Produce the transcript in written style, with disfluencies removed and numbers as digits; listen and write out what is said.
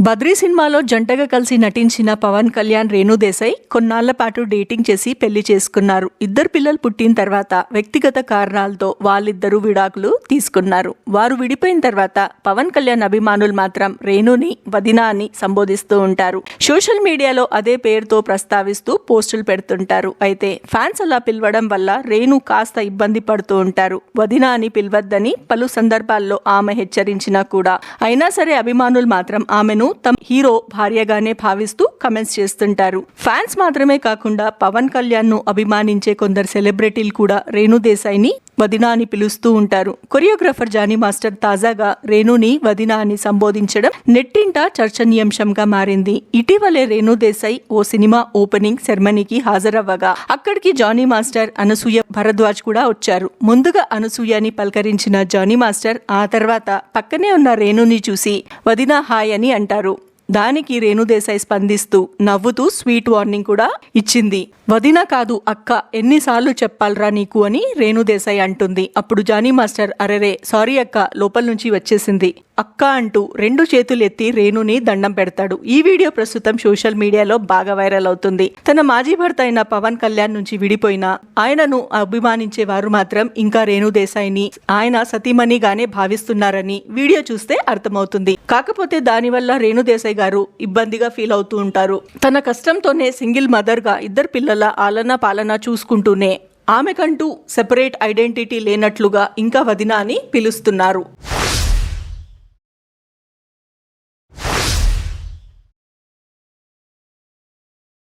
బద్రీ సినిమాలో జంటగా కలిసి నటించిన పవన్ కళ్యాణ్, రేణు దేశాయ్ కొన్నాళ్ల పాటు డేటింగ్ చేసి పెళ్లి చేసుకున్నారు. ఇద్దరు పిల్లలు పుట్టిన తర్వాత వ్యక్తిగత కారణాలతో వాళ్ళిద్దరూ విడాకులు తీసుకున్నారు. వారు విడిపోయిన తర్వాత పవన్ కళ్యాణ్ అభిమానులు మాత్రం రేణుని వదినా అని సంబోధిస్తూ ఉంటారు. సోషల్ మీడియాలో అదే పేరుతో ప్రస్తావిస్తూ పోస్టులు పెడుతుంటారు. అయితే ఫ్యాన్స్ అలా పిలవడం వల్ల రేణు కాస్త ఇబ్బంది పడుతూ ఉంటారు. వదినా అని పిలవద్దని పలు సందర్భాల్లో ఆమె హెచ్చరించినా కూడా అయినా సరే అభిమానులు మాత్రం ఆమెను తమ హీరో భార్యగానే భావిస్తూ కమెంట్స్ చేస్తుంటారు. ఫ్యాన్స్ మాత్రమే కాకుండా పవన్ కళ్యాణ్ ను అభిమానించే కొందరు సెలబ్రిటీలు కూడా రేణు దేశాయ్ని వదినా అని పిలుస్తూ ఉంటారు. కొరియోగ్రాఫర్ జానీ మాస్టర్ తాజాగా రేణుని వదినా అని సంబోధించడం నెట్టింట చర్చనీయాంశంగా మారింది. ఇటీవలే రేణు దేశాయ్ ఓ సినిమా ఓపెనింగ్ సెరమనీకి హాజరవ్వగా అక్కడికి జానీ మాస్టర్, అనసూయ భరద్వాజ్ కూడా వచ్చారు. ముందుగా అనసూయని పలకరించిన జానీ మాస్టర్ ఆ తర్వాత పక్కనే ఉన్న రేణుని చూసి వదినా హాయ్ అని అంటారు. దానికి రేణు దేశాయ్ స్పందిస్తూ నవ్వుతూ స్వీట్ వార్నింగ్ కూడా ఇచ్చింది. వదిన కాదు అక్క, ఎన్నిసార్లు చెప్పాలరా నీకు అని రేణు దేశాయ్ అంటుంది. అప్పుడు జానీ మాస్టర్ అరెరే సారీ అక్క, లోపల నుంచి వచ్చేసింది అక్క అంటూ రెండు చేతులు ఎత్తి రేణుని దండం పెడతాడు. ఈ వీడియో ప్రస్తుతం సోషల్ మీడియాలో బాగా వైరల్ అవుతుంది. తన మాజీ భర్త అయిన పవన్ కళ్యాణ్ నుంచి విడిపోయిన ఆయనను అభిమానించే వారు మాత్రం ఇంకా రేణు దేశాయ్ని ఆయన సతీమణిగానే భావిస్తున్నారని వీడియో చూస్తే అర్థమవుతుంది. కాకపోతే దానివల్ల రేణు దేశాయ్ గారు ఇబ్బందిగా ఫీల్ అవుతూ ఉంటారు. తన కష్టంతోనే సింగిల్ మదర్ గా ఇద్దరు పిల్లల ఆలన పాలన చూసుకుంటూనే ఆమెకంటూ సెపరేట్ ఐడెంటిటీ లేనట్లుగా ఇంకా వదినా అని పిలుస్తున్నారు.